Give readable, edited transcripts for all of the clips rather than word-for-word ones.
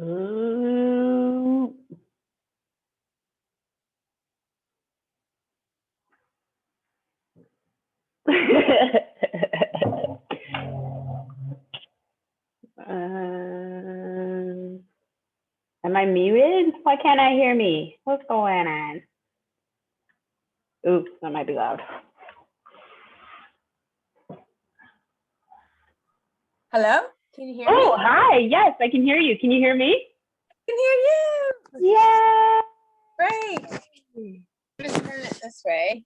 Ooh. Am I muted? Why can't I hear me? What's going on? Oops, that might be loud. Hello? Can you hear me? Oh, hi. Yes, I can hear you. Can you hear me? I can hear you. Yeah. Great. Just turn it this way.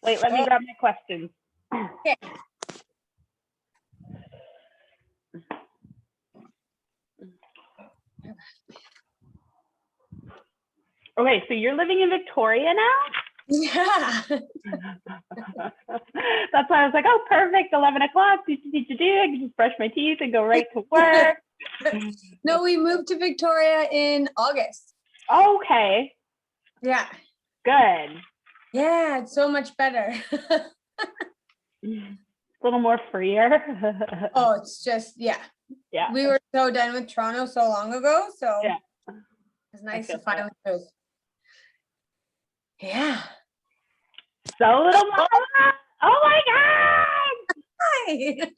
Wait, let me grab my questions. Okay. Okay, so you're living in Victoria now? Yeah. That's why I was like, oh, perfect. 11 o'clock. I can just brush my teeth and go right to work. No, we moved to Victoria in August. Okay. Yeah. Good. Yeah, it's so much better. A little more freer. Oh, it's just, yeah. Yeah. We were so done with Toronto so long ago, so yeah. It's nice to finally move. Yeah. So little mama. Oh my God. Hi.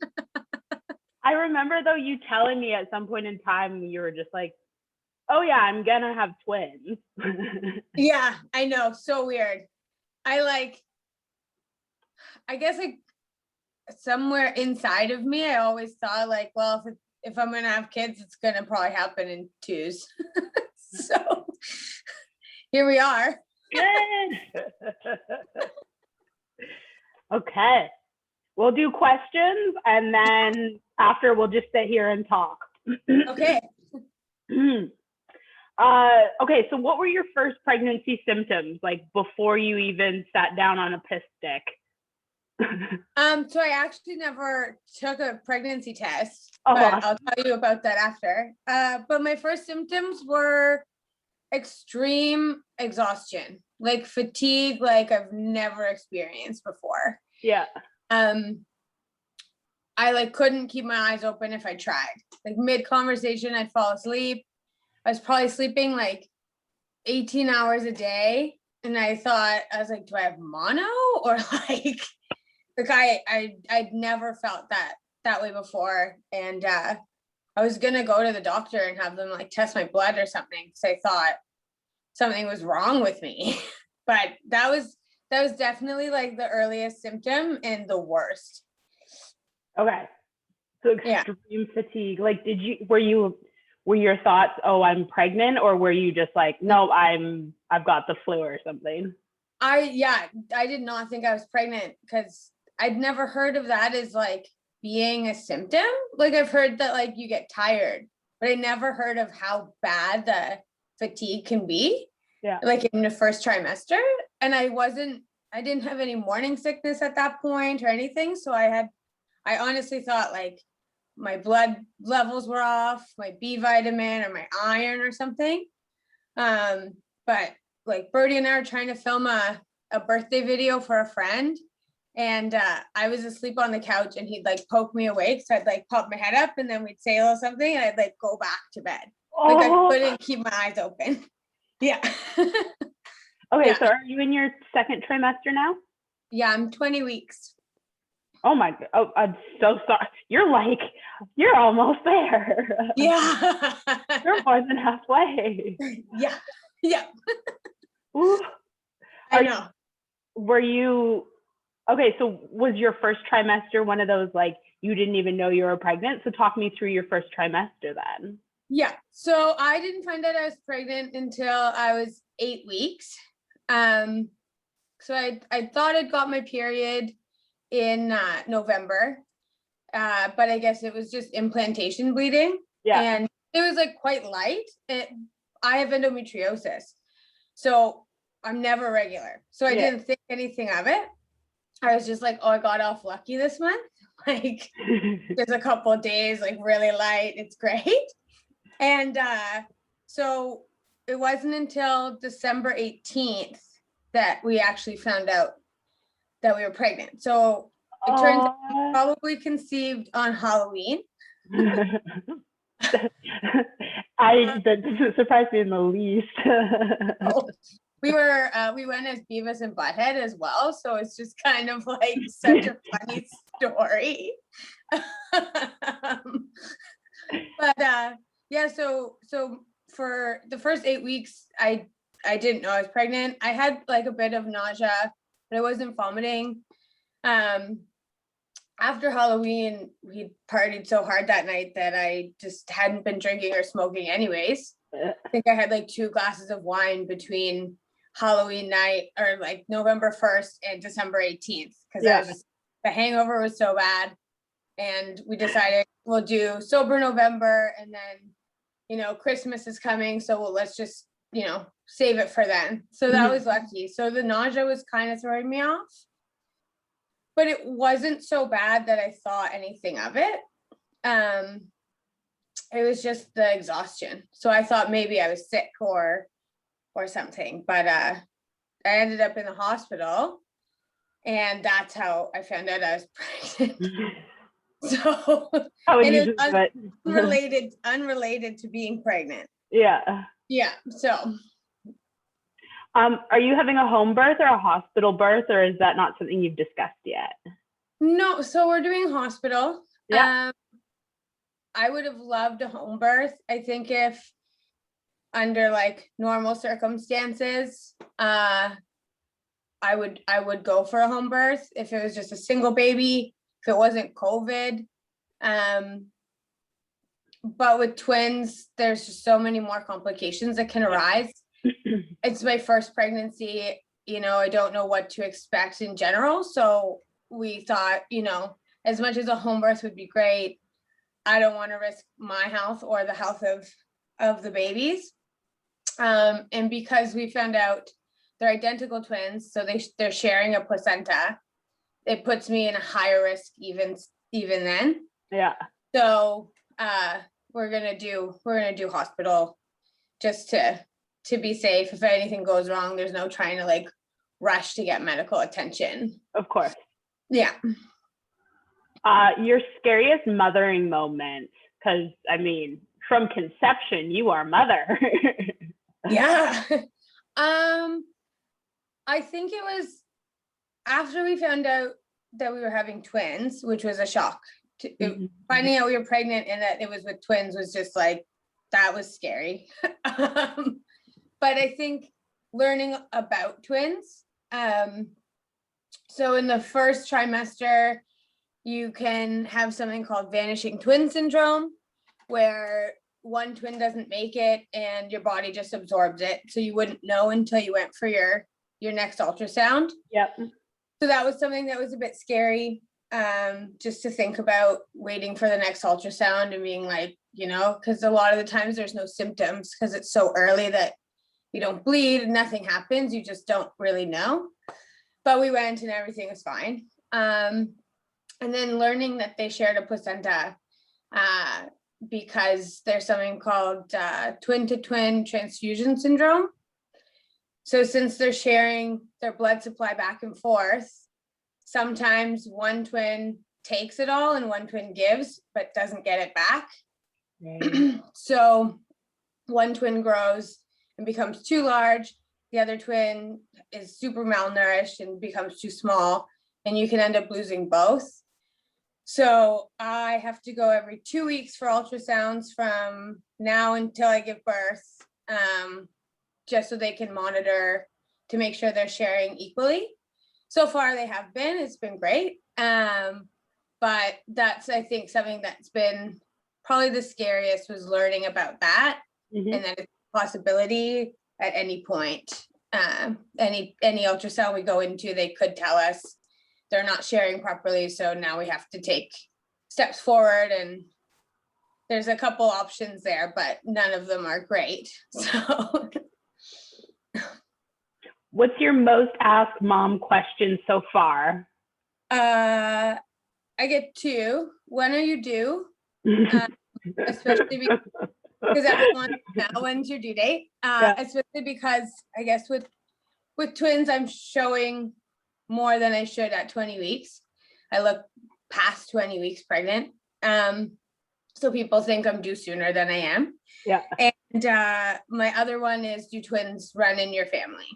I remember though you telling me at some point in time you were just like, oh yeah, I'm gonna have twins. Yeah, I know. So weird. I guess like somewhere inside of me, I always thought like, well, if I'm gonna have kids, it's gonna probably happen in twos. So here we are. Good. Okay. We'll do questions and then after we'll just sit here and talk. Okay. Okay, so what were your first pregnancy symptoms, like before you even sat down on a piss stick? So I actually never took a pregnancy test, Oh, but awesome. I'll tell you about that after. But my first symptoms were extreme exhaustion, like fatigue, like I've never experienced before. Yeah. I like couldn't keep my eyes open if I tried. Like mid conversation, I'd fall asleep. I was probably sleeping like 18 hours a day. And I was like, do I have mono? Or like I'd never felt that way before. And I was gonna go to the doctor and have them like test my blood or something because I thought something was wrong with me. But that was definitely like the earliest symptom and the worst. Okay. So extreme fatigue. Like, were your thoughts, oh, I'm pregnant, or were you just like, no, I've got the flu or something? I did not think I was pregnant because I'd never heard of that as like being a symptom. Like I've heard that like you get tired, but I never heard of how bad the fatigue can be. Yeah. Like in the first trimester. And I didn't have any morning sickness at that point or anything. So I honestly thought like my blood levels were off, my B vitamin or my iron or something. But like Birdie and I are trying to film a birthday video for a friend. And I was asleep on the couch and he'd like poke me awake. So I'd like pop my head up and then we'd say a little something and I'd like go back to bed. Like I couldn't keep my eyes open. Yeah. Okay, yeah. So are you in your second trimester now? Yeah, I'm 20 weeks. Oh my God. Oh, I'm so sorry. You're almost there. Yeah. You're more than halfway. Yeah. Yeah. Ooh. I know. Okay, so was your first trimester one of those like you didn't even know you were pregnant? So talk me through your first trimester then. Yeah. So I didn't find out I was pregnant until I was 8 weeks. So I thought I'd got my period in November, but I guess it was just implantation bleeding. Yeah. And it was like quite light. I have endometriosis, so I'm never regular. So I didn't think anything of it. I was just like, oh, I got off lucky this month. Like there's a couple of days, like really light. It's great. And so it wasn't until December 18th that we actually found out that we were pregnant. So it turns out we probably conceived on Halloween. That doesn't surprise me in the least. We went as Beavis and Butthead as well, so it's just kind of like such a funny story. But yeah, so for the first 8 weeks, I didn't know I was pregnant. I had like a bit of nausea, but I wasn't vomiting. After Halloween, we partied so hard that night that I just hadn't been drinking or smoking anyways. I think I had like 2 glasses of wine between Halloween night, or like November 1st and December 18th, because the hangover was so bad. And we decided we'll do sober November, and then, Christmas is coming, so let's just, save it for then. So that was lucky. So the nausea was kind of throwing me off, but it wasn't so bad that I thought anything of it. It was just the exhaustion. So I thought maybe I was sick or something, but I ended up in the hospital, and that's how I found out I was pregnant. So and it's unrelated to being pregnant. Yeah. So are you having a home birth or a hospital birth, or is that not something you've discussed yet? No, so we're doing hospital. Yeah. I would have loved a home birth. I think if under like normal circumstances, I would go for a home birth if it was just a single baby, if it wasn't COVID. But with twins, there's just so many more complications that can arise. It's my first pregnancy, I don't know what to expect in general. So we thought, as much as a home birth would be great, I don't want to risk my health or the health of the babies. And because we found out they're identical twins, so they're sharing a placenta, it puts me in a higher risk even then. Yeah. So we're gonna do hospital just to be safe. If anything goes wrong, there's no trying to like rush to get medical attention. Of course. Yeah. Your scariest mothering moment, because from conception, you are mother. Yeah. I think it was after we found out that we were having twins, which was a shock. Finding out we were pregnant and that it was with twins was just like, that was scary. But I think learning about twins. So in the first trimester, you can have something called vanishing twin syndrome, where one twin doesn't make it and your body just absorbs it. So you wouldn't know until you went for your next ultrasound. Yep. So that was something that was a bit scary, just to think about waiting for the next ultrasound and being like, because a lot of the times there's no symptoms because it's so early that you don't bleed and nothing happens. You just don't really know. But we went and everything was fine. And then learning that they shared a placenta, because there's something called twin-to-twin transfusion syndrome. So since they're sharing their blood supply back and forth, sometimes one twin takes it all and one twin gives, but doesn't get it back. Right. So one twin grows and becomes too large. The other twin is super malnourished and becomes too small, and you can end up losing both. So I have to go every 2 weeks for ultrasounds from now until I give birth, just so they can monitor to make sure they're sharing equally. So far they have been, it's been great. But that's, I think, something that's been probably the scariest, was learning about that. And that it's a possibility at any point. Any ultrasound we go into, they could tell us they're not sharing properly. So now we have to take steps forward, and there's a couple options there, but none of them are great. So what's your most asked mom question so far? I get 2. When are you due? Especially because everyone wants to know when's your due date. Especially because I guess with twins, I'm showing more than I should at 20 weeks. I look past 20 weeks pregnant. So people think I'm due sooner than I am. Yeah. And my other one is, do twins run in your family?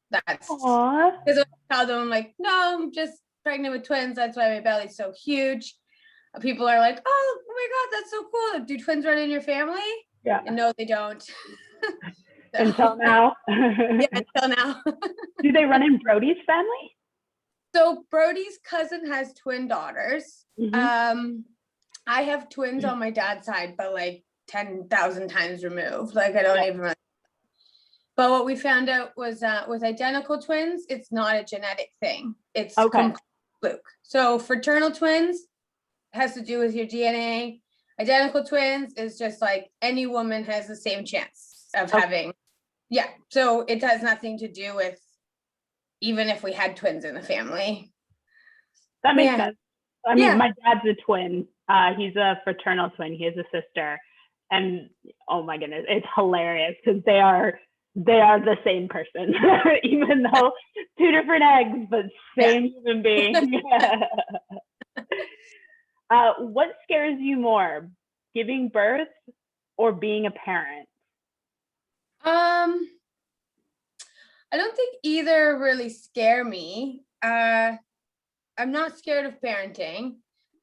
That's Aww. because I tell them, like, no, I'm just pregnant with twins. That's why my belly's so huge. People are like, oh my God, that's so cool. Do twins run in your family? Yeah. And no, they don't. Until now. Yeah, until now. Do they run in Brody's family? So Brody's cousin has twin daughters. Mm-hmm. I have twins on my dad's side, but like 10,000 times removed. Like I don't even. But what we found out was with identical twins, it's not a genetic thing. It's complete fluke. So fraternal twins has to do with your DNA. Identical twins is just like any woman has the same chance of having. Yeah. So it has nothing to do with even if we had twins in the family. That makes sense. I mean, my dad's a twin. He's a fraternal twin. He has a sister. And oh my goodness, it's hilarious because they are the same person, even though two different eggs, but same human being. What scares you more, giving birth or being a parent? I don't think either really scare me. I'm not scared of parenting.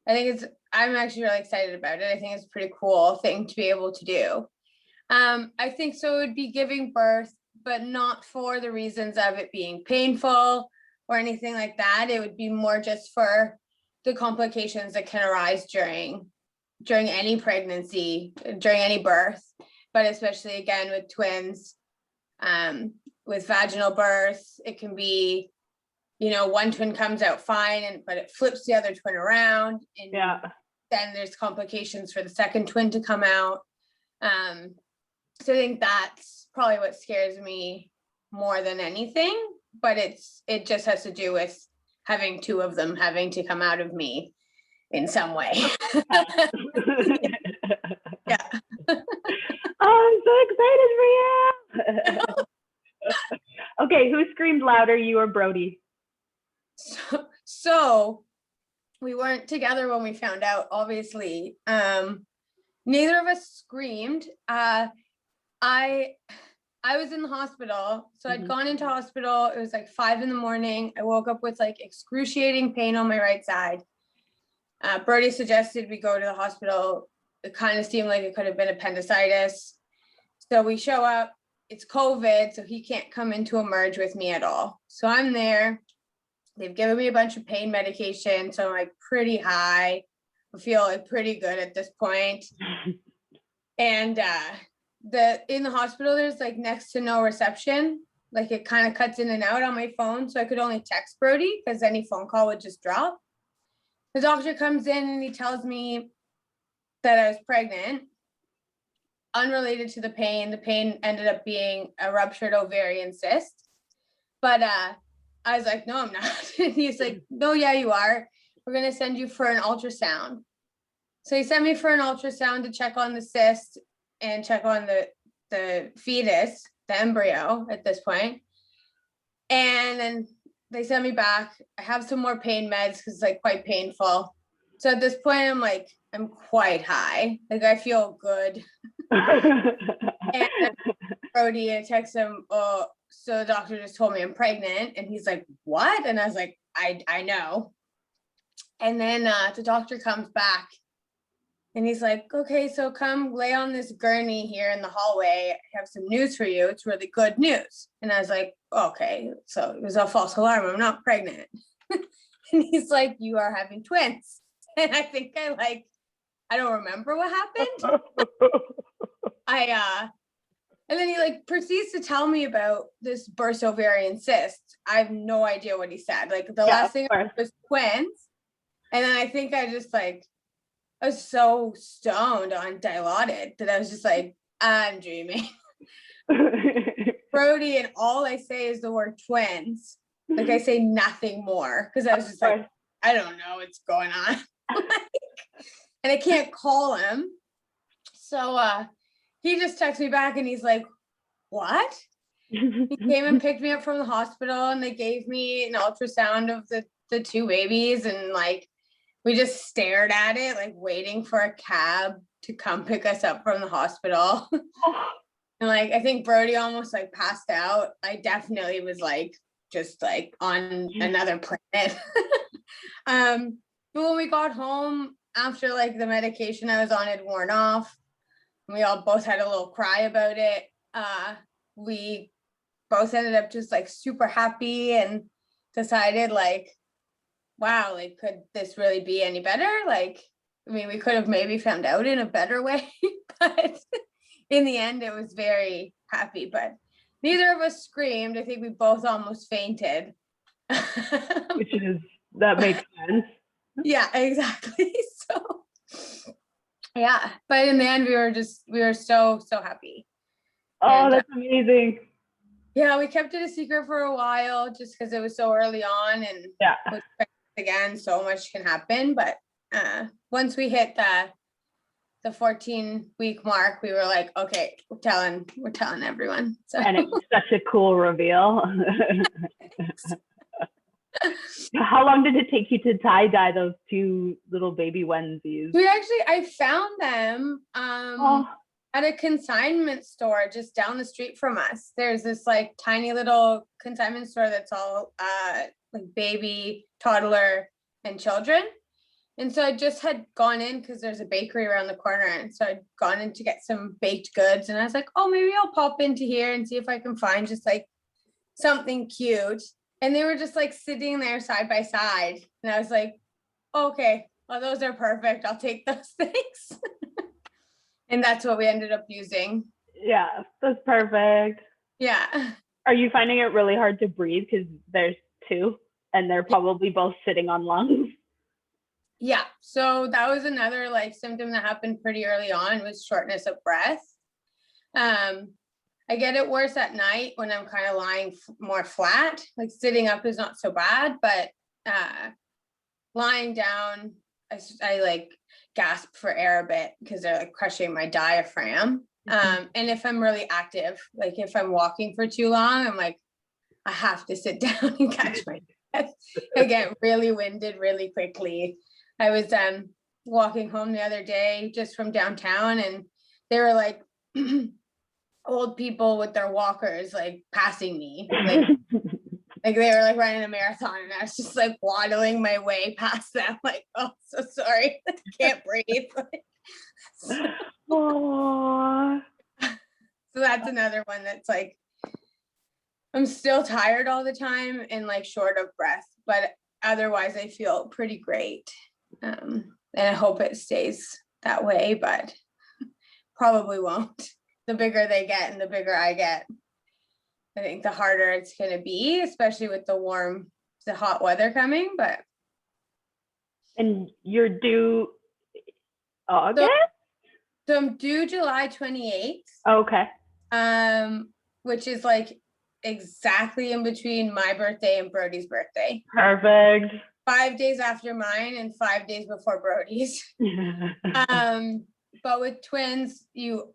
I'm actually really excited about it. I think it's a pretty cool thing to be able to do. I think so it would be giving birth, but not for the reasons of it being painful or anything like that. It would be more just for the complications that can arise during any pregnancy, during any birth, but especially again with twins, with vaginal birth, it can be, one twin comes out fine, but it flips the other twin around, and then there's complications for the second twin to come out. So I think that's probably what scares me more than anything, but it just has to do with having two of them having to come out of me in some way. Yeah. I'm so excited for you. Okay, who screamed louder, you or Brody? So we weren't together when we found out, obviously. Neither of us screamed. I was in the hospital, so I'd gone into hospital. It was like 5 a.m. I woke up with like excruciating pain on my right side. Brody suggested we go to the hospital. It kind of seemed like it could have been appendicitis. So we show up, it's COVID, so he can't come into emerge with me at all. So I'm there. They've given me a bunch of pain medication, so I'm like pretty high. I feel like pretty good at this point. And in the hospital, there's like next to no reception. Like it kind of cuts in and out on my phone. So I could only text Brody because any phone call would just drop. The doctor comes in and he tells me that I was pregnant, unrelated to the pain. The pain ended up being a ruptured ovarian cyst. But I was like, no, I'm not. And he's like, no, yeah, you are. We're going to send you for an ultrasound. So he sent me for an ultrasound to check on the cyst and check on the fetus, the embryo at this point. And then they sent me back. I have some more pain meds because it's like quite painful. So at this point, I'm quite high. Like I feel good. And Brody, I text him, oh, so the doctor just told me I'm pregnant. And he's like, what? And I was like, I know. And then the doctor comes back and he's like, okay, so come lay on this gurney here in the hallway. I have some news for you. It's really good news. And I was like, okay, so it was a false alarm. I'm not pregnant. And he's like, you are having twins. And I think I don't remember what happened. And then he like proceeds to tell me about this burst ovarian cyst. I have no idea what he said. Like the last thing was twins. And then I think I was so stoned on Dilaudid that I was just like, I'm dreaming. Brody, and all I say is the word twins. Like I say nothing more because I was just like, I don't know what's going on. And I can't call him. So he just texts me back and he's like, what? He came and picked me up from the hospital and they gave me an ultrasound of the two babies and like we just stared at it, like waiting for a cab to come pick us up from the hospital. And like, I think Brody almost like passed out. I definitely was like, just like on another planet. But when we got home after like the medication I was on had worn off, we all both had a little cry about it. We both ended up just like super happy and decided like, wow, like, could this really be any better? Like, I mean, we could have maybe found out in a better way, but in the end, it was very happy. But neither of us screamed. I think we both almost fainted. That makes sense. Yeah, exactly. So, yeah, but in the end, we were so happy. Oh, that's amazing. Yeah, we kept it a secret for a while just because it was so early on, and again, so much can happen. But once we hit the 14-week mark, we were like, okay, we're telling everyone. So. And it was such a cool reveal. How long did it take you to tie-dye those two little baby onesies? I found them at a consignment store just down the street from us. There's this like tiny little consignment store that's all like baby, toddler, and children. And so I just had gone in because there's a bakery around the corner. And so I'd gone in to get some baked goods. And I was like, oh, maybe I'll pop into here and see if I can find just like something cute. And they were just like sitting there side by side. And I was like, okay, well, those are perfect. I'll take those things. And that's what we ended up using. Yeah, that's perfect. Yeah. Are you finding it really hard to breathe because there's two and they're probably both sitting on lungs? Yeah. So that was another like symptom that happened pretty early on, was shortness of breath. I get it worse at night when I'm kind of lying more flat. Like sitting up is not so bad, but lying down, I like gasp for air a bit because they're like crushing my diaphragm. And if I'm really active, like if I'm walking for too long, I'm like, I have to sit down and catch my breath. I get really winded really quickly. I was walking home the other day just from downtown, and they were like old people with their walkers like passing me, like they were like running a marathon, and I was just like waddling my way past them, like, oh, so sorry, I can't breathe. So that's another one that's like, I'm still tired all the time and like short of breath, but otherwise I feel pretty great. And I hope it stays that way, but probably won't. The bigger they get and the bigger I get, I think the harder it's going to be, especially with the hot weather coming. But and you're due August? So I'm due July 28th. Okay. Which is like exactly in between my birthday and Brody's birthday. Perfect. 5 days after mine and 5 days before Brody's. But with twins, you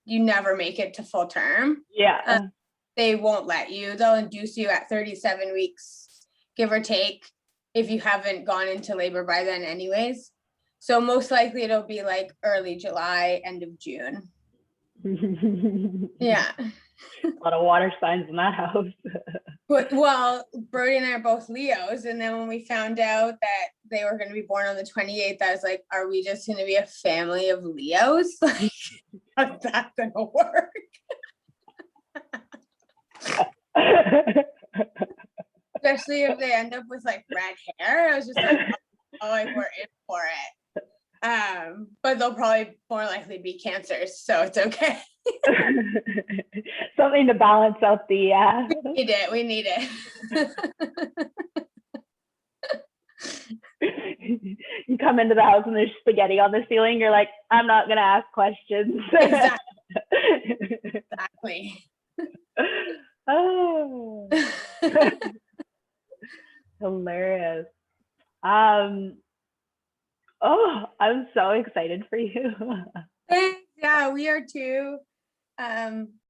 never make it to full term. Yeah. They won't let you. They'll induce you at 37 weeks, give or take, if you haven't gone into labor by then anyways. So most likely it'll be like early July, end of June. Yeah. A lot of water signs in that house. Well, Brody and I are both Leos. And then when we found out that they were going to be born on the 28th, I was like, are we just going to be a family of Leos? Like, how's that going to work? Especially if they end up with like red hair. I was just like, oh, like we're in for it. But they'll probably more likely be cancers, so it's okay. Something to balance out the we need it. You come into the house and there's spaghetti on the ceiling, you're like, I'm not gonna ask questions. Exactly. Oh. Hilarious. Oh, I'm so excited for you. Thanks. Yeah, we are too.